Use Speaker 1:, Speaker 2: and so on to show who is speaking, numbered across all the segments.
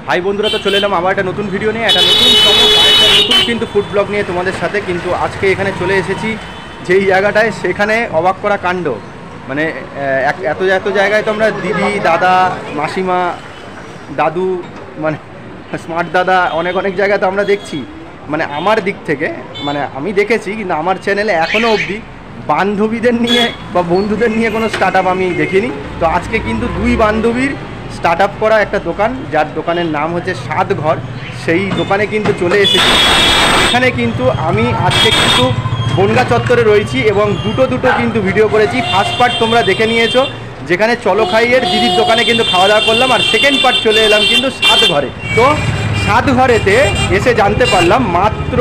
Speaker 1: High বন্ধুরা, তো চলে এলাম আবার একটা নতুন ভিডিও নিয়ে, একটা নতুন চমক, একটা নতুন কিন্তু ফুড ব্লগ নিয়ে তোমাদের সাথে। কিন্তু আজকে এখানে চলে এসেছি যেই জায়গাটায়, সেখানে অবাক করা কাণ্ড। মানে এত এত জায়গায় তো আমরা দিদি, দাদা, মাসিমা, দাদু, মানে স্মার্ট দাদা, অনেক অনেক জায়গায় তো আমরা দেখছি। মানে আমার দিক থেকে মানে আমি দেখেছি, কিন্তু আমার চ্যানেলে এখনও অবধি বান্ধবীদের নিয়ে বা বন্ধুদের নিয়ে কোনো স্টার্ট আপ আমি দেখিনি। তো আজকে কিন্তু দুই বান্ধবীর স্টার্ট আপ করা একটা দোকান, যার দোকানের নাম হচ্ছে স্বাদ ঘর, সেই দোকানে কিন্তু চলে এসেছি। এখানে কিন্তু আমি আজকে কিন্তু বনগা চত্বরে রয়েছি এবং দুটো কিন্তু ভিডিও করেছি। ফার্স্ট পার্ট তোমরা দেখে নিয়েছো, যেখানে চলো খাইয়ের দিদির দোকানে কিন্তু খাওয়া দাওয়া করলাম, আর সেকেন্ড পার্ট চলে এলাম কিন্তু স্বাদ ঘরে। তো স্বাদ ঘরেতে এসে জানতে পারলাম মাত্র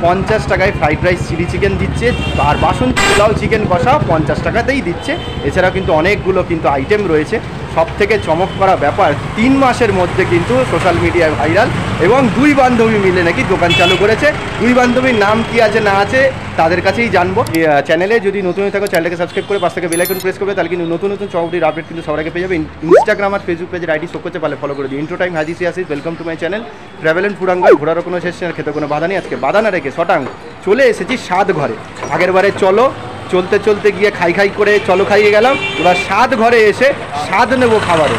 Speaker 1: 50 টাকায় ফ্রাইড রাইস, চিলি চিকেন দিচ্ছে, আর বাসন্তী পোলাও, চিকেন কষা 50 টাকাতেই দিচ্ছে। এছাড়াও কিন্তু অনেকগুলো কিন্তু আইটেম রয়েছে। সব থেকে চমক করা ব্যাপার, 3 মাসের মধ্যে কিন্তু সোশ্যাল মিডিয়ায় ভাইরাল, এবং দুই বান্ধবী মিলে নাকি দোকান চালু করেছে। দুই বান্ধবীর নাম কি আছে না আছে তাদের কাছেই জানবো। চ্যানেলে যদি নতুন হয়ে থাকো, চ্যানেলকে সাবস্ক্রাইব করে পাশ থেকে বেল আইকন প্রেস করবে, তাহলে কিন্তু নতুন চমকটির আপডেট কিন্তু সবার আগে পেয়ে যাবে। ইনস্টাগ্রাম আর ফেসবুক পেজের আইডি শো করতে পারলে ফলো করে দিই। ইন্ট্রো টাইম হাজিসি আসিস, welcome to my channel travel and food angle. ঘোরারও কোনো শেষ নেই, খেতে কোনো বাধা নেই। আজকে বাধা না রেখে শটাং চলে এসেছি স্বাদ ঘরে। আগের বারে চলতে চলতে গিয়ে খাই করে চলো খাইয়ে গেলাম, এবার স্বাদ ঘরে এসে স্বাদ নেবো খাবারে।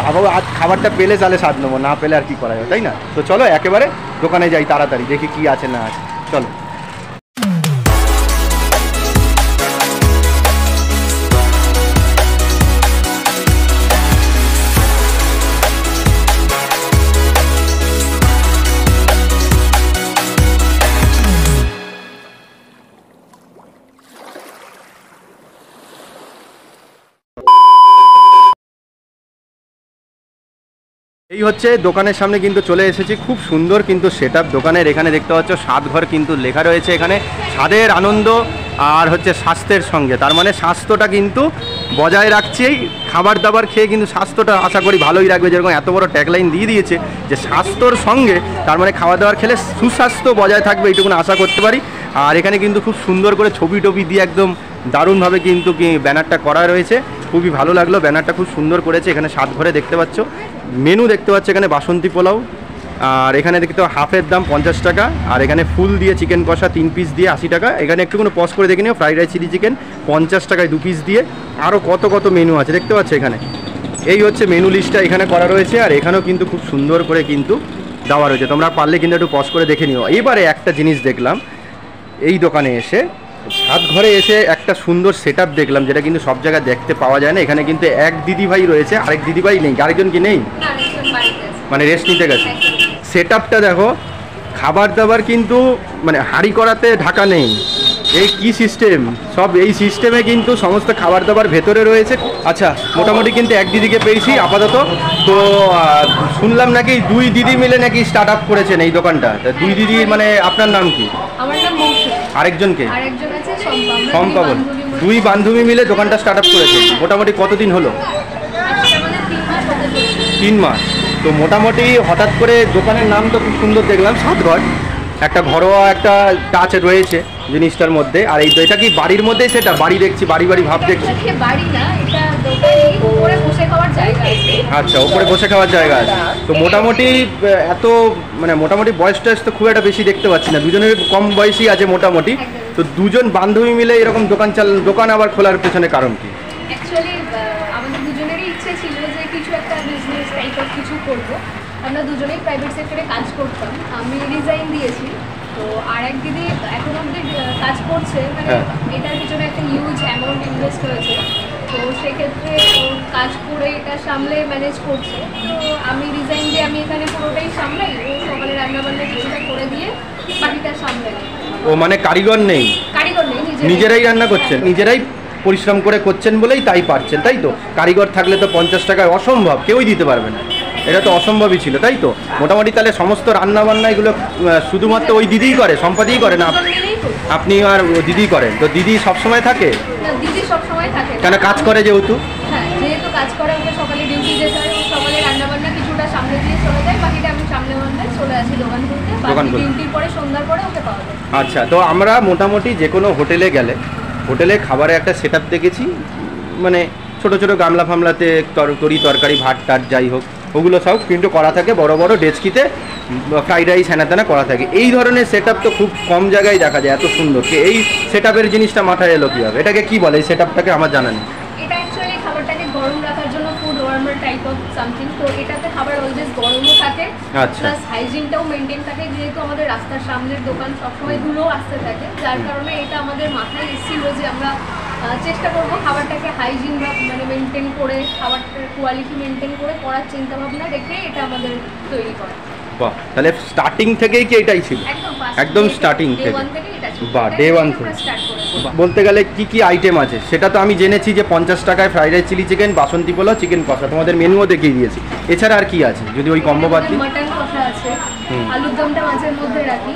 Speaker 1: আবার আজ খাবারটা পেলে তাহলে স্বাদ নেবো, না পেলে আর কি করা যাবে, তাই না? তো চলো একেবারে দোকানে যাই, তাড়াতাড়ি দেখি কি আছে না আছে। চলো। এই হচ্ছে দোকানের সামনে কিন্তু চলে এসেছি। খুব সুন্দর কিন্তু সেটআপ দোকানের। এখানে দেখতে পাচ্ছ স্বাদ ঘর কিন্তু লেখা রয়েছে। এখানে স্বাদের আনন্দ আর হচ্ছে স্বাস্থ্যের সঙ্গে, তার মানে স্বাস্থ্যটা কিন্তু বজায় রাখছেই। খাবার দাবার খেয়ে কিন্তু স্বাস্থ্যটা আশা করি ভালোই রাখবে। যেরকম এত বড় ট্যাগলাইন দিয়ে দিয়েছে যে স্বাস্থ্যর সঙ্গে, তার মানে খাবার দাবার খেলে সুস্বাস্থ্য বজায় থাকবে, এইটুকু আশা করতে পারি। আর এখানে কিন্তু খুব সুন্দর করে ছবি দিয়ে একদম দারুণভাবে কিন্তু ব্যানারটা করা রয়েছে। খুবই ভালো লাগলো, ব্যানারটা খুব সুন্দর করেছে। এখানে স্বাদ ঘরে দেখতে পাচ্ছ মেনু দেখতে পাচ্ছ, এখানে বাসন্তী পোলাও, আর এখানে দেখতে হাফের দাম 50 টাকা, আর এখানে ফুল দিয়ে চিকেন কষা 3 পিস দিয়ে 80 টাকা। এখানে একটু কোনো পজ করে দেখে নিও, ফ্রাইড রাইস, চিলি চিকেন 50 টাকায় 2 পিস দিয়ে। আরও কত মেনু আছে দেখতে পাচ্ছ এখানে। এই হচ্ছে মেনু লিস্টটা এখানে করা রয়েছে, আর এখানেও কিন্তু খুব সুন্দর করে কিন্তু দেওয়া রয়েছে। তোমরা পারলে কিন্তু একটু পজ করে দেখে নিও। এইবারে একটা জিনিস দেখলাম এই দোকানে এসে, স্বাদ ঘরে এসে একটা সুন্দর সেটআপ দেখলাম, যেটা কিন্তু সব জায়গায় দেখতে পাওয়া যায় না। এখানে কিন্তু এক দিদিভাই রয়েছে, আরেক দিদিভাই নেই। আরেকজন কি নেই, মানে রেস্ট নিতে গেছে। সেটআপটা দেখো, খাবার দাবার কিন্তু মানে হাঁড়ি করাতে ঢাকা নেই। এই কি সিস্টেম, সব এই সিস্টেমে কিন্তু সমস্ত খাবার দাবার ভেতরে রয়েছে। আচ্ছা, মোটামুটি কিন্তু এক দিদিকে পেয়েছি আপাতত। তো শুনলাম নাকি দুই দিদি মিলে নাকি স্টার্ট আপ করেছেন এই দোকানটা। দুই দিদি মানে আপনার নাম কি?
Speaker 2: আমার নাম মৌসুমী।
Speaker 1: আরেকজনকে?
Speaker 2: আরেকজন আছে শম্পা।
Speaker 1: শম্পা বল। দুই বান্ধবী মিলে দোকানটা স্টার্ট আপ করেছেন। মোটামুটি কতদিন হলো? 3 মাস। তো মোটামুটি হঠাৎ করে দোকানের নাম তো খুব সুন্দর দেখলাম, স্বাদ ঘর। একটা ঘরোয়া একটা টাচ রয়েছে জিনিসটার মধ্যে। আর এটা কি বাড়ির মধ্যেই? সেটা বাড়ি দেখছি, বাড়ি ভাব দেখছি। আচ্ছা, ওপরে বসে খাওয়ার জায়গা আছে। তো মোটামুটি এত মানে মোটামুটি বয়স টয়স তো খুব একটা বেশি দেখতে পাচ্ছি না, দুজনের কম বয়সী আছে মোটামুটি। তো দুজন বান্ধবী মিলে এরকম দোকান আবার খোলার পেছনে কারণ কি?
Speaker 2: আমাদের দুজনেরই ইচ্ছে ছিল যে কিছু একটা বিজনেস টাইপ অফ কিছু করবো। আমরা দুজনেই প্রাইভেট সেক্টরে কাজ করতাম। আমি রিজাইন দিয়েছি, তো আর এক দিদি এখন অব্দি কাজ করছে। মানে এটার পিছনে একটা হিউজ অ্যামাউন্ট ইনভেস্ট হয়েছে। তো সেক্ষেত্রে ও কাজ করে এটা সামলে ম্যানেজ করছে। তো আমি রিজাইন দিয়ে আমি এখানে পুরোটাই সামলাই। ও সকালে রান্নাবান্না কিছুটা করে দিয়ে বাকিটা সামলাই।
Speaker 1: ও মানে কারিগর নেই?
Speaker 2: কারিগর নেই,
Speaker 1: নিজেরাই রান্না করছেন, নিজেরাই পরিশ্রম করে করছেন বলেই তাই পারছেন, তাই তো? কারিগর থাকলে তো 50 টাকায় অসম্ভব, কেউই দিতে পারবে না। এটা তো অসম্ভবই ছিল, তাই তো? মোটামুটি তাহলে সমস্ত রান্নাবান্না এগুলো শুধুমাত্র ওই দিদিই করে, সম্পাদিই করে না? আপনি আর দিদি করেন? তো দিদি সবসময় থাকে?
Speaker 2: দিদি সবসময় থাকে।
Speaker 1: কেন? কাজ করে যেহেতু।
Speaker 2: হ্যাঁ, যেহেতু কাজ করে, ওকে সকালে ডিউটি যেতে হয়। সকালে রান্নাবান্না কিছুটা সামনে দিয়ে চলে যায়, বাকিটা আমি সামনে চলে আসি দোকান খুলতে। ডিউটির পরে সন্ধ্যার পরে ওকে পাওয়া যায়।
Speaker 1: আচ্ছা, তো আমরা মোটামুটি যে কোনো হোটেলে গেলে, হোটেলে খাবারে একটা সেটআপ দেখেছি, মানে ছোটো ছোটো গামলা ফামলাতে তরি তরকারি, ভাত টাট যাই হোক, ওগুলো সব কিন্তু করা থাকে বড় বড় ডেচকিতে, ফ্রাইড রাইস হ্যানা ত্যানা করা থাকে। এই ধরনের সেট আপ তো খুব কম জায়গায় দেখা যায় এত সুন্দর। এই সেট আপের জিনিসটা মাথায় এলো কীভাবে, এটাকে কী বলে এই সেট আপটাকে আমার জানা নেই।
Speaker 2: এটা অ্যাকচুয়ালি খাবারটাকে গরম রাখার জন্য food warmer type of something. তো এটাতে খাবার অলওয়েজ গরমও থাকে,
Speaker 1: আচ্ছা।
Speaker 2: প্লাস হাইজিনটাও মেনটেন থাকে, যেহেতু আমাদের রাস্তার সামনের দোকান সবসময় ধুলো আসতে থাকে, যার কারণে এটা আমাদের মাথায় এসেছিল যে আমরা চেষ্টা করবো খাবারটাকে হাইজিন মানে মেনটেন করে, খাবারটার কোয়ালিটি মেনটেন করে করার চিন্তা ভাবনা রেখে এটা আমাদের তৈরি করা।
Speaker 1: বাহ, তাহলে স্টার্টিং থেকেই কি এটাই ছিল? একদম স্টার্টিং থেকে। বাহ, ডে ওয়ান থেকে বলতে গেলে কি কি আইটেম আছে সেটা তো আমি জেনেছি যে 50 টাকায় ফ্রাইড রাইস, চিলি চিকেন, বাসন্তী পোলাও, চিকেন কষা, তোমাদের মেনুও দেখিয়ে দিয়েছি। এছাড়া আর কি আছে যদি ওই কম্বো বাদ দিই?
Speaker 2: মাটন কষা আছে, আলুর দমটা মাছের মধ্যে রাখি,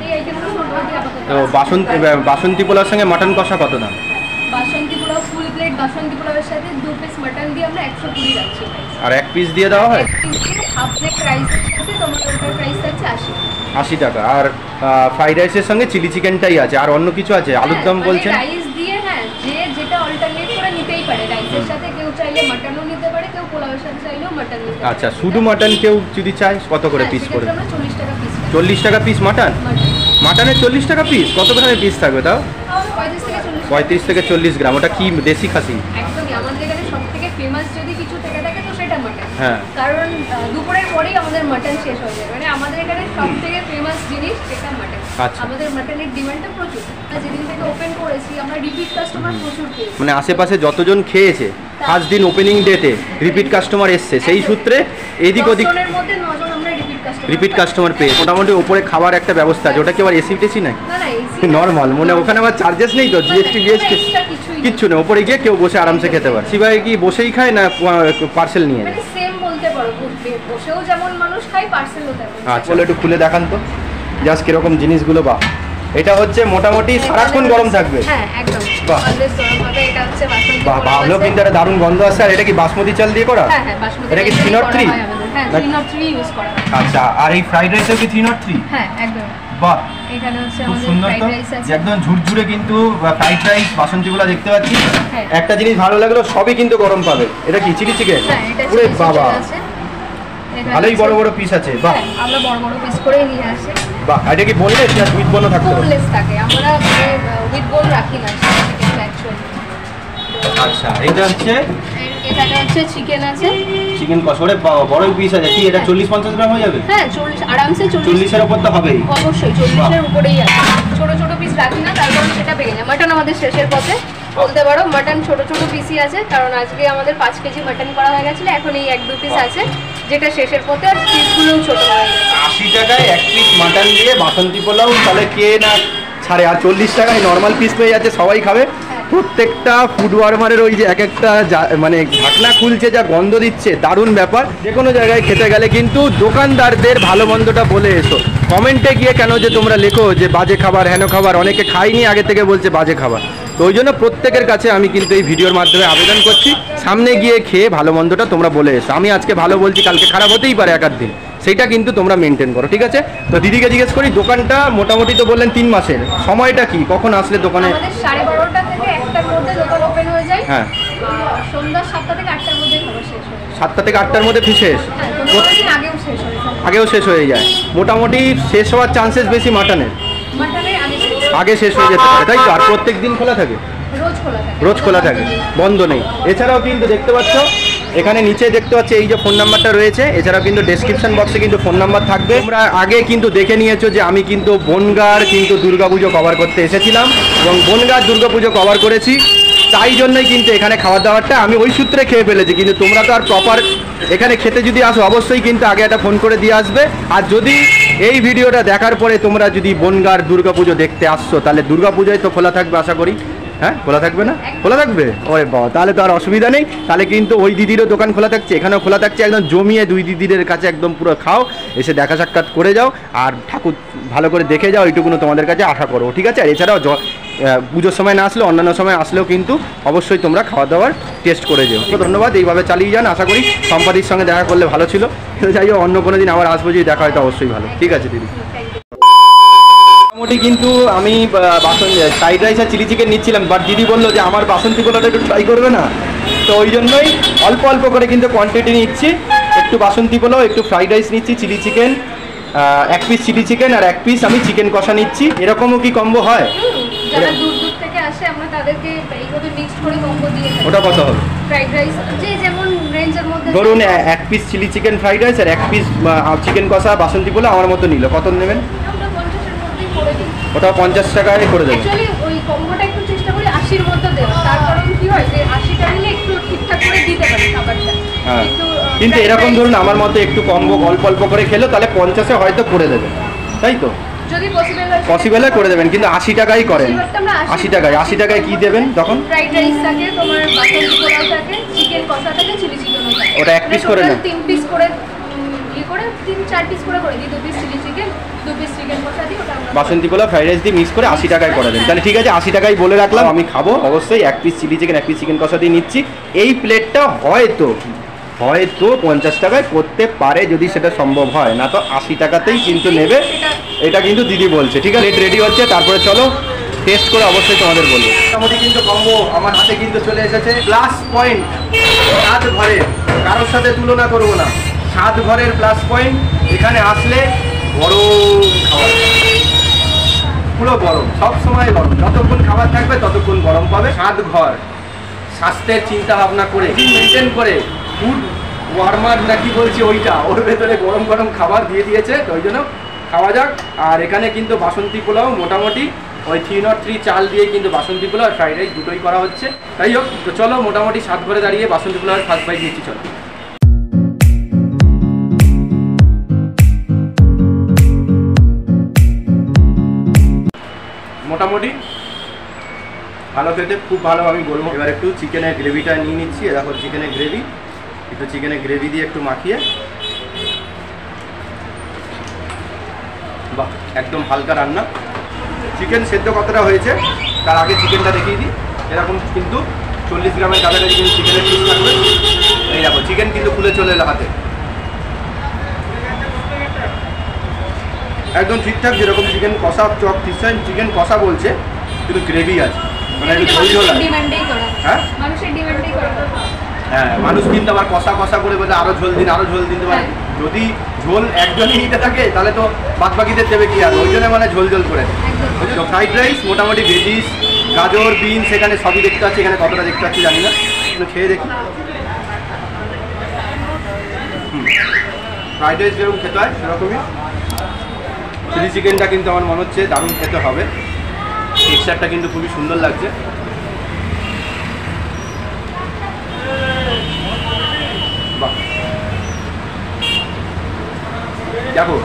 Speaker 2: এই আইটেমগুলো মোটামুটি আপাতত।
Speaker 1: তো বাসন্তী পোলাওর সঙ্গে মাটন কষা কত দাম?
Speaker 2: বাসন্তী পোলাও ফুল প্লেট বাসন্তী পোলাওয়ের সাথে 2 পিস মাটন দিয়ে আমরা 120 রাখছি।
Speaker 1: আর 1 পিস দিয়ে দেওয়া হয়?
Speaker 2: হাফ প্লেট রাইসের সাথে তোমার ওটার প্রাইস আছে
Speaker 1: 80 টাকা। আর ফ্রাইড রাইসের সঙ্গে চিলি চিকেনটাই আছে, আর অন্য কিছু আছে? আলুর দম বলছেন?
Speaker 2: রাইস দিয়ে হ্যাঁ, যে যেটা অল্টারনেট করে নিতেই পারে। রাইসের সাথে কেউ চাইলে মাটনও নিতে পারে, কেউ পোলাওয়ের সাথে চাইলেও মাটন নিতে পারে।
Speaker 1: আচ্ছা, শুধু মাটন কেউ যদি চায় কত করে পিস করে?
Speaker 2: আমরা 40 টাকা পিস।
Speaker 1: 40 টাকা পিস মাটন? মাটনের 40 টাকা পিস? কত গ্রামের পিস থাকবে তাও? 35 থেকে 40 গ্রাম। ওটা কি দেশি খাসি?
Speaker 2: একদমই। আমাদের এখানে সবথেকে ফেমাস যদি কিছু থেকে থাকে তো সেটা মাটন।
Speaker 1: হ্যাঁ,
Speaker 2: কারণ দুপুরের পরেই আমাদের মাটন শেষ হয়ে যায়। মানে আমাদের এখানে সবথেকে ফেমাস জিনিস সেটা মাটন।
Speaker 1: আচ্ছা।
Speaker 2: আমাদের মাটনের ডিমান্ডটা প্রচুর। যেদিন থেকে ওপেন করেছি আমরা রিপিট কাস্টমার প্রচুর পেয়েছি।
Speaker 1: মানে আশেপাশে যতজন খেয়েছে ফার্স্ট দিন ওপেনিং ডেতে রিপিট কাস্টমার এসছে, সেই সূত্রে এদিক ওদিক
Speaker 2: 10 জনের মধ্যে 9 জন আমরা
Speaker 1: রিপিট কাস্টমার পেয়ে মোটামুটি ওপরে খাবার একটা ব্যবস্থা আছে। ওটা কি আবার এসি টেসি নাকি?
Speaker 2: না না, এসি
Speaker 1: নর্মাল, মানে ওখানে আবার চার্জেস নেই তো? জিএসটি বিএসটি কিচ্ছু নেই, ওপরে গিয়ে কেউ বসে আরামসে খেতে পারে। সিবাই কি বসেই খায় না পার্সেল নিয়ে যায়?
Speaker 2: মানে সেম বলতে পারো, বসেও যেমন মানুষ খায় পার্সেলও তেমন।
Speaker 1: আচ্ছা, বলে একটু খুলে দেখান তো জাস্ট কিরকম জিনিসগুলো। বাহ, এটা হচ্ছে মোটামুটি সারাক্ষণ গরম থাকবে?
Speaker 2: হ্যাঁ একদম,
Speaker 1: বাহ
Speaker 2: অলওয়েজ গরম হবে। এটা হচ্ছে বাসন্তী
Speaker 1: বাহ, ভালো কিন্তু একটা দারুণ গন্ধ আসছে। আর এটা কি বাসমতি চাল দিয়ে করা?
Speaker 2: হ্যাঁ হ্যাঁ, বাসমতি।
Speaker 1: এটা কি 303?
Speaker 2: হ্যাঁ 303 ইউজ করা।
Speaker 1: আচ্ছা, আর এই ফ্রাইড রাইসও কি 303?
Speaker 2: হ্যাঁ একদম।
Speaker 1: বাহ,
Speaker 2: এখানে হচ্ছে
Speaker 1: খুব
Speaker 2: আমাদের
Speaker 1: সুন্দর
Speaker 2: ফ্রাইড
Speaker 1: তো,
Speaker 2: রাইস আছে।
Speaker 1: একদম ঝুরঝুরে কিন্তু ফ্রাইড রাইস বাসন্তীগুলো দেখতে পাচ্ছি।
Speaker 2: হ্যাঁ।
Speaker 1: একটা জিনিস ভালো লাগলো, সবই কিন্তু গরম পাবে। এটা কি চিলি চিকেন?
Speaker 2: হ্যাঁ, এটা
Speaker 1: ওরে
Speaker 2: চিলি
Speaker 1: বাবা,
Speaker 2: চিকেন আছে। এখানে
Speaker 1: ভালোই
Speaker 2: আছে-
Speaker 1: বড় বড় পিস আছে। বাহ,
Speaker 2: হ্যাঁ, আমরা বড় বড় পিস করে নিয়ে আসি।
Speaker 1: বাহ, এটা কি বোনলেস না উইথ বোনও থাকতে পারে?
Speaker 2: বোনলেস থাকে, আমরা উইথ বোন রাখি না চিকেন অ্যাকচুয়ালি।
Speaker 1: আচ্ছা, এটা হচ্ছে
Speaker 2: এখানে হচ্ছে চিকেন আছে,
Speaker 1: চিকেন কষা। ওরে বাবা, বড় পিস আছে। কি এটা 40-50 গ্রাম হয়ে যাবে?
Speaker 2: হ্যাঁ 40 আরামসে
Speaker 1: 40-এর উপর তো হবেই।
Speaker 2: অবশ্যই 40-এর উপরেই আছে। ছোট ছোট পিস রাখি না, তার কারণ সেটা পেয়ে যায়। মাটন আমাদের শেষের পথে বলতে পারো, মাটন ছোট ছোট পিসই আছে, কারণ আজকে আমাদের 5 কেজি মাটন করা হয়ে গেছিলো, এখন এই 1-2 পিস আছে যেটা শেষের পথে, আর পিসগুলোও ছোট হয়ে গেছে।
Speaker 1: 80 টাকায় 1 পিস মাটন দিয়ে বাসন্তী পোলাও, তাহলে কে না ছাড়ে? আর 40 টাকায় নর্মাল পিস পেয়ে যাচ্ছে, সবাই খাবে। প্রত্যেকটা ফুড ওয়ার্মারের ওই যে এক একটা মানে ঢাকনা খুলছে, যা গন্ধ দিচ্ছে, দারুণ ব্যাপার। যে কোনো জায়গায় খেতে গেলে কিন্তু দোকানদারদের ভালো মন্দটা বলে এসো। কমেন্টে গিয়ে কেন যে তোমরা লেখো যে বাজে খাবার, হেন খাবার, অনেকে খাইনি আগে থেকে বলছে বাজে খাবার। তো ওই জন্য প্রত্যেকের কাছে আমি কিন্তু এই ভিডিওর মাধ্যমে আবেদন করছি, সামনে গিয়ে খেয়ে ভালো মন্দটা তোমরা বলে এসো। আমি আজকে ভালো বলছি, কালকে খারাপ হতেই পারে এক আধ দিন, সেইটা কিন্তু তোমরা মেনটেন করো, ঠিক আছে? তো দিদিকে জিজ্ঞেস করি, দোকানটা মোটামুটি তো বললেন 3 মাসের, সময়টা কি, কখন আসলে দোকানে?
Speaker 2: আমাদের 12:30টা থেকে 1টার মধ্যে দোকান ওপেন হয়ে যায়।
Speaker 1: হ্যাঁ,
Speaker 2: সন্ধ্যা 7টা থেকে 8টার মধ্যে খাবার শেষ হয়ে যায়।
Speaker 1: 7টা থেকে 8টার মধ্যে শেষ?
Speaker 2: হ্যাঁ, কোনো দিন আগেও শেষ হয়ে যায়।
Speaker 1: আগেও শেষ হয়ে যায়? মোটামুটি শেষ হওয়ার চান্সেস বেশি মাটনের?
Speaker 2: মাটনের
Speaker 1: আগে শেষ হয়ে যেতে পারে, তাই তো? আর প্রত্যেক দিন খোলা থাকে?
Speaker 2: রোজ খোলা থাকে।
Speaker 1: রোজ খোলা থাকে, বন্ধ নেই। এছাড়াও কিন্তু দেখতে পাচ্ছ এখানে নিচে দেখতে পাচ্ছি এই যে ফোন নাম্বারটা রয়েছে, এছাড়াও কিন্তু ডেসক্রিপশন বক্সে কিন্তু ফোন নাম্বার থাকবে। তোমরা আগে কিন্তু দেখে নিয়েছো যে আমি কিন্তু বনগাঁর কিন্তু দুর্গাপুজো কভার করতে এসেছিলাম এবং বনগাঁর দুর্গাপুজো কভার করেছি, তাই জন্যই কিন্তু এখানে খাবার দাবারটা আমি ওই সূত্রে খেয়ে ফেলেছি। কিন্তু তোমরা তো আর প্রপার এখানে খেতে যদি আসো অবশ্যই কিন্তু আগে একটা ফোন করে দিয়ে আসবে। আর যদি এই ভিডিওটা দেখার পরে তোমরা যদি বনগাঁর দুর্গাপুজো দেখতে আসছো, তাহলে দুর্গাপুজোয় তো খোলা থাকবে আশা করি। হ্যাঁ, খোলা থাকবে না? খোলা থাকবে? ওরে বাবা, তাহলে তো আর অসুবিধা নেই। তাহলে কিন্তু ওই দিদিরও দোকান খোলা থাকছে, এখানেও খোলা থাকছে। একদম জমিয়ে দুই দিদিদের কাছে একদম পুরো খাও, এসে দেখা সাক্ষাৎ করে যাও, আর ঠাকুর ভালো করে দেখে যাও, এইটুকুনো তোমাদের কাছে আশা করো, ঠিক আছে? আর এছাড়াও পুজোর সময় না আসলেও অন্যান্য সময় আসলেও কিন্তু অবশ্যই তোমরা খাওয়া দাওয়ার টেস্ট করে যেও। তো ধন্যবাদ, এইভাবে চালিয়ে যান। আশা করি সম্পাদির সঙ্গে দেখা করলে ভালো ছিল। তো যাই হোক, অন্য কোনো দিন আবার আসবো, যদি দেখা হয় তো অবশ্যই ভালো। ঠিক আছে দিদি। মোটামুটি কিন্তু আমি ফ্রাইড রাইস আর চিলি চিকেন নিচ্ছিলাম, বাট দিদি বললো যে আমার বাসন্তী পোলাওটা একটু ট্রাই করবে না, তো ওই জন্যই অল্প অল্প করে কিন্তু কোয়ান্টিটি নিচ্ছি। একটু বাসন্তী পোলাও, একটু ফ্রাইড রাইস নিচ্ছি, chilli chicken, 1 piece chilli chicken আর 1 পিস আমি চিকেন কষা নিচ্ছি। এরকমও কি কম্বো হয়?
Speaker 2: যারা দূর দূর থেকে আসে আমরা তাদেরকে এইভাবে মিক্সড করে কম্বো দিয়ে থাকি।
Speaker 1: ওটা কত হবে?
Speaker 2: ফ্রাইড রাইস যে যেমন রেঞ্জের মধ্যে
Speaker 1: ধরুন 1 piece chilli chicken fried rice আর 1 পিস চিকেন কষা বাসন্তী পোলাও আমার মতো নিল, কত নেবেন?
Speaker 2: আমরা 50 এর মধ্যেই করে দিই।
Speaker 1: ওটা 50 টাকায় করে দেবেন।
Speaker 2: অ্যাকচুয়ালি ওই কম্বোটা একটু চেষ্টা করি 80 এর মধ্যে দেওয়ার, তার কারণ কি হয় যে 80টা নিলে একটু ঠিকঠাক করে দিতে পারি খাবারটা।
Speaker 1: হ্যাঁ, কিন্তু এরকম ধরুন আমার মতো একটু কম্বো অল্প অল্প করে খেলো তাহলে 50-এ হয়তো করে দেবেন, তাই তো?
Speaker 2: যদি পসিবল হয়
Speaker 1: পসিবল হয় করে দেবেন, কিন্তু 80 টাকাই করেন। 80 টাকায় কি দেবেন তখন?
Speaker 2: ফ্রাইড রাইস থাকে, তোমার বাসন্তী পোলাও থাকে, চিকেন কষা থাকে, চিলি চিকেনও থাকে।
Speaker 1: ওটা 1 পিস করে না?
Speaker 2: 3 পিস করে করে 3-4 পিস করে দিই। 2 piece chilli chicken, 2 piece chicken কষা দিই, ওটা আমরা
Speaker 1: বাসন্তী পোলাও ফ্রাইড রাইস দিয়ে মিক্স করে 80 টাকায় করে দেন। তাহলে ঠিক আছে, 80 টাকায় বলে রাখলাম। আমি খাবো অবশ্যই 1 piece chilli chicken, 1 piece chicken কষা দিয়ে নিচ্ছি। এই প্লেটটা হয়তো 50 টাকায় করতে পারে যদি সেটা সম্ভব হয়, না তো 80 টাকাতেই কিন্তু নেবে, এটা কিন্তু দিদি বলছে। ঠিক আছে, রেডি হচ্ছে, তারপরে চলো টেস্ট করে অবশ্যই তোমাদের বলবো। মোটামুটি কিন্তু কম্বো আমার হাতে কিন্তু চলে এসেছে। প্লাস পয়েন্ট 7 ঘরে, কারোর সাথে তুলনা করবো না। 7 ঘরের প্লাস পয়েন্ট, এখানে আসলে গরম খাবার, পুরো গরম, সবসময় গরম, যতক্ষণ খাবার থাকবে ততক্ষণ গরম পাবে। 7 ঘর স্বাস্থ্যের চিন্তা ভাবনা করে মেনটেন করে ফুড ওয়ার্মার নাকি বলছি ওইটা, ওর ভেতরে গরম গরম খাবার দিয়ে দিয়েছে, তো ওই জন্য খাওয়া যাক। আর এখানে কিন্তু বাসন্তী পোলাও মোটামুটি ওই 303 চাল দিয়ে কিন্তু বাসন্তী পোলাও আর ফ্রাইড রাইস দুটোই করা হচ্ছে। তাই হোক, তো চলো মোটামুটি 7 ঘরে দাঁড়িয়ে বাসন্তী পোলাওয়ের ফার্স্ট বাইট নিচ্ছি, চলো। মোটামুটি ভালো খেতে, খুব ভালো আমি বলবো। এবার একটু চিকেনের গ্রেভিটা নিয়ে নিচ্ছি। দেখো চিকেনের গ্রেভি, একটু চিকেনের গ্রেভি দিয়ে একটু মাখিয়ে, বাহ, একদম হালকা রান্না। চিকেন সেদ্ধ কতটা হয়েছে তার আগে চিকেনটা দেখিয়ে দিই। এরকম কিন্তু 40 গ্রামের কাছাকাছি কিন্তু চিকেনের পিস থাকবে। এই দেখো চিকেন কিন্তু খুলে চলে এলো হাতে, একদম ঠিকঠাক যেরকম চিকেন কষা চক চিকেন কষা বলছে, কিন্তু গ্রেভি আছে, মানে একটু ঝোল ঝোল আছে। হ্যাঁ,
Speaker 2: মানুষের ডিমান্ডেই করা।
Speaker 1: হ্যাঁ, মানুষ কিন্তু আবার কষা কষা করে বলে আরো ঝোল দিন, আরো ঝোল দিন। যদি ঝোল একজনই নিতে থাকে তাহলে তো বাদবাকিদের দেবে কি আর, ওই জন্য মানে ঝোল ঝোল করে। তো ফ্রাইড রাইস মোটামুটি ভেজিস, গাজর, বিনস এখানে সবই দেখতে পাচ্ছি। এখানে কতটা দেখতে পাচ্ছি জানি না, একটু খেয়ে দেখি। ফ্রাইড রাইস যেরকম খেতে হয় সেরকমই। চিলি চিকেনটা কিন্তু আমার মনে হচ্ছে দারুণ খেতে হবে, টেক্সচারটা কিন্তু খুবই সুন্দর লাগছে। দেখো,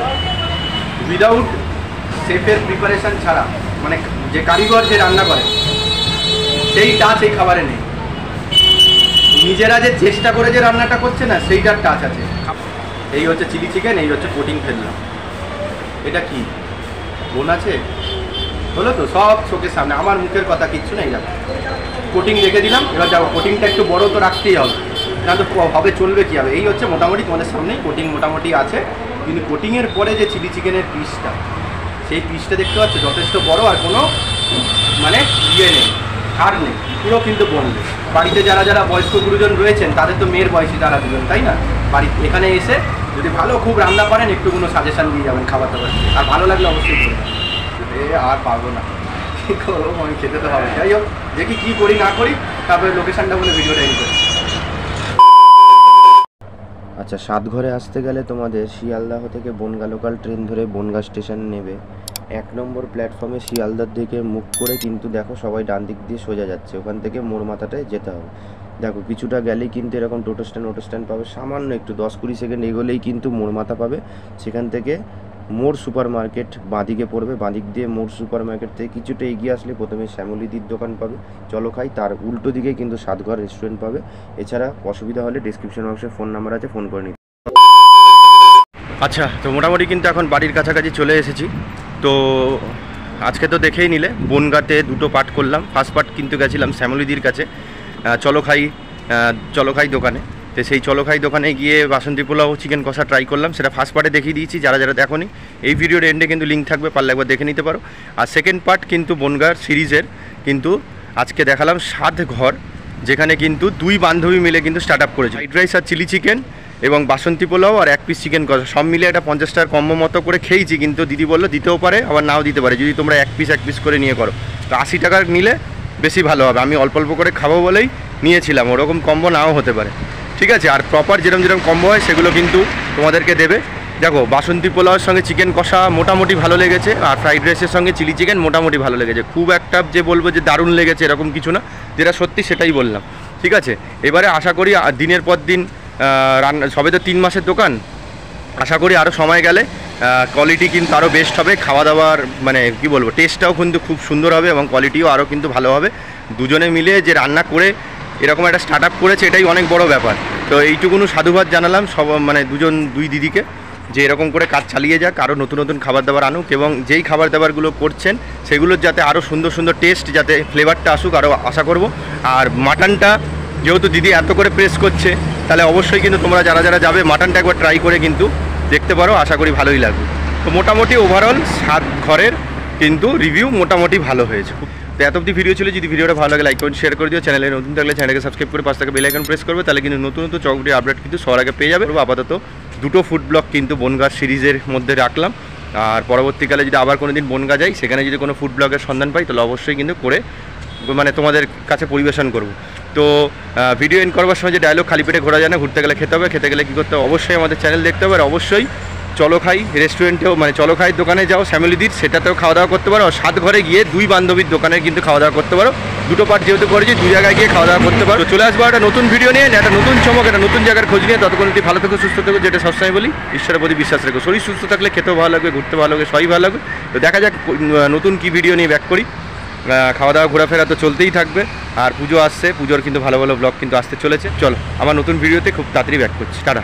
Speaker 1: উইদাউট শেফের প্রিপারেশন ছাড়া, মানে যে কারিগর যে রান্না করে সেই টাচ এই খাবারে নেই। নিজেরা যে চেষ্টা করে যে রান্নাটা করছে না, সেইটার টাচ আছে। এই হচ্ছে চিলি চিকেন, এই হচ্ছে কোটিং ফেললাম। এটা কি বোন আছে হলো তো, সব চোখের সামনে, আমার মুখের কথা কিচ্ছু নেই। যাবো কোটিং রেখে দিলাম। এবার যাবো, কোটিংটা একটু বড় তো রাখতেই হবে, না তো হবে চলবে কী হবে। এই হচ্ছে মোটামুটি তোমাদের সামনেই কোটিং মোটামুটি আছে, কিন্তু কোটিংয়ের পরে যে চিলি চিকেনের পিসটা, সেই পিসটা দেখতে পাচ্ছ যথেষ্ট বড়, আর কোনো মানে ইয়ে নেই, ছাড় নেই, পুরো কিন্তু বলবে। বাড়িতে যারা যারা বয়স্ক গুরুজন রয়েছেন তাদের তো মেয়ের বয়সী তারা দুজন, তাই না? বাড়িতে এখানে এসে যদি ভালো খুব রান্না পারেন একটু কোনো সাজেশান দিয়ে যাবেন খাবার দাবার, আর ভালো লাগলে অবশ্যই করবেন। আর পারবো না, কী করবো, আমি খেতে তো হবে। যাই হোক, দেখি কী করি না করি, তারপরে লোকেশানটা বলে ভিডিওটা এন্ড করি।
Speaker 3: আচ্ছা, 7 ঘরে আসতে গেলে তোমাদের শিয়ালদাহ থেকে বনগাঁ লোকাল ট্রেন ধরে বনগাঁ স্টেশন নেবে। 1 নম্বর প্ল্যাটফর্মে শিয়ালদার দিকে মুখ করে কিন্তু দেখো সবাই ডান দিক দিয়ে সোজা যাচ্ছে, ওখান থেকে মোড় মাথাটায় যেতে হবে। দেখো কিছুটা গেলেই কিন্তু এরকম টোটো স্ট্যান্ড পাবে, সামান্য একটু 10-20 সেকেন্ড এগোলেই কিন্তু মোড় মাথা পাবে। সেখান থেকে মোড় সুপার মার্কেট বাঁদিকে পড়বে, বাঁদিক দিয়ে মোড় সুপার মার্কেট থেকে কিছুটা এগিয়ে আসলে প্রথমে শ্যামলীদির দোকান পাবে চলো খাই, তার উল্টো দিকেই কিন্তু 7 ঘর রেস্টুরেন্ট পাবে। এছাড়া অসুবিধা হলে ডিসক্রিপশন বক্সে ফোন নাম্বার আছে, ফোন করে নিতে।
Speaker 1: আচ্ছা, তো মোটামুটি কিন্তু এখন বাড়ির কাছাকাছি চলে এসেছি। তো আজকে তো দেখেই নিলে বনগাঁতে 2টো পার্ট করলাম। ফার্স্ট পার্ট কিন্তু গেছিলাম শ্যামলীদির কাছে চলো খাই দোকানে। তো সেই চলো খাই দোকানে গিয়ে বাসন্তী পোলাও চিকেন কষা ট্রাই করলাম, সেটা ফার্স্ট পার্টে দেখিয়ে দিয়েছি। যারা যারা দেখোনি, এই ভিডিওর এন্ডে কিন্তু লিঙ্ক থাকবে, পারলে একবার দেখে নিতে পারো। আর সেকেন্ড পার্ট কিন্তু বনগাঁর সিরিজের কিন্তু আজকে দেখালাম 7 ঘর, যেখানে কিন্তু 2 বান্ধবী মিলে কিন্তু স্টার্ট আপ করেছে। ফ্রাইড রাইস আর চিলি চিকেন এবং বাসন্তী পোলাও আর 1 পিস চিকেন কষা সব মিলে একটা 50 টাকার কম্বো মতো করে খেয়েছি, কিন্তু দিদি বললো দিতেও পারে আবার নাও দিতে পারে যদি তোমরা 1 পিস করে নিয়ে করো। তো 80 টাকার নিলে বেশি ভালো হবে, আমি অল্প অল্প করে খাবো বলেই নিয়েছিলাম, ওরকম কম্বো নাও হতে পারে, ঠিক আছে। আর প্রপার যেরকম কম্বো হয় সেগুলো কিন্তু তোমাদেরকে দেবে। দেখো বাসন্তী পোলাওয়ের সঙ্গে চিকেন কষা মোটামুটি ভালো লেগেছে, আর ফ্রাইড রাইসের সঙ্গে চিলি চিকেন মোটামুটি ভালো লেগেছে, খুব একটা যে বলবো যে দারুণ লেগেছে এরকম কিছু না, যেটা সত্যি সেটাই বললাম, ঠিক আছে। এবারে আশা করি দিনের পর দিন রান্না, সবে তো 3 মাসের দোকান, আশা করি আরও সময় গেলে কোয়ালিটি কিন্তু আরও বেস্ট হবে, খাওয়া দাওয়ার মানে কি বলবো টেস্টটাও কিন্তু খুব সুন্দর হবে এবং কোয়ালিটিও আরও কিন্তু ভালো হবে। দুজনে মিলে যে রান্না করে এরকম একটা স্টার্ট আপ করেছে এটাই অনেক বড় ব্যাপার। তো এইটুকুনো সাধুবাদ জানালাম সব মানে দুই দিদিকে, যে এরকম করে কাজ চালিয়ে যাক, আরও নতুন নতুন খাবার দাবার আনুক এবং যেই খাবার দাবারগুলো করছেন সেগুলোর যাতে আরও সুন্দর সুন্দর টেস্ট, যাতে ফ্লেভারটা আসুক আরও আশা করব। আর মাটনটা যেহেতু দিদি এত করে প্রেস করছে, তাহলে অবশ্যই কিন্তু তোমরা যারা যাবে মাটনটা একবার ট্রাই করে কিন্তু দেখতে পারো, আশা করি ভালোই লাগবে। তো মোটামুটি ওভারঅল 7 ঘরের কিন্তু রিভিউ মোটামুটি ভালো হয়েছে। তো এত অবধি ভিডিও ছিল, যদি ভিডিওটা ভালো লাগে লাইক করুন, শেয়ার করে দিও, চ্যানেলে নতুন থাকলে চ্যানেলকে সাবস্ক্রাইব করে পাশ থেকে বেল আইকন প্রেস করবে, তাহলে কিন্তু নতুন নতুন চকবিটির আপডেট কিন্তু সবার আগে পেয়ে যাবে। আপাতত 2টো ফুড ব্লগ কিন্তু বনগাঁ সিরিজের মধ্যে রাখলাম, আর পরবর্তীকালে যদি আবার কোনো দিন বনগাঁ যাই, সেখানে যদি কোনো ফুড ব্লগের সন্ধান পাই তাহলে অবশ্যই কিন্তু করে মানে তোমাদের কাছে পরিবেশন করব। তো ভিডিও এন্ড করবার সময় যে ডায়লগ খালি পেটে ঘোরা যায় না, ঘুরতে গেলে খেতে হবে, খেতে গেলে কী করতে হবে, অবশ্যই আমাদের চ্যানেল দেখতে হবে, আর অবশ্যই চলো খাই রেস্টুরেন্টেও মানে চলো খাই দোকানে যাও ফ্যামিলিদের, সেটাতেও খাওয়া দাওয়া করতে পারো। আর 7 ঘরে গিয়ে 2 বান্ধবীর দোকানে কিন্তু খাওয়া দাওয়া করতে পারো, 2টো পার্ট যেহেতু করেছি 2 জায়গায় গিয়ে খাওয়া দাওয়া করতে পারো। তো চলে আসবো একটা নতুন ভিডিও নিয়ে, একটা নতুন চমক, একটা নতুন জায়গার খোঁজ নিয়ে। ততক্ষণ ভালো থেকো, সুস্থ থেকো, যেটা সবসময় বলি ঈশ্বরের প্রতি বিশ্বাস রেখো। শরীর সুস্থ থাকলে খেতেও ভালো লাগবে, ঘুরতে ভালো লাগবে, সবই ভালো লাগবে। তো দেখা যাক নতুন কি ভিডিও নিয়ে ব্যাক করি। খাওয়া দাওয়া ঘোরাফেরা তো চলতেই থাকবে, আর পুজো আসছে, পুজোর কিন্তু ভালো ভালো ব্লগ কিন্তু আসতে চলেছে। চলো আমার নতুন ভিডিওতে খুব তাড়াতাড়ি ব্যাক করছি, টাটা।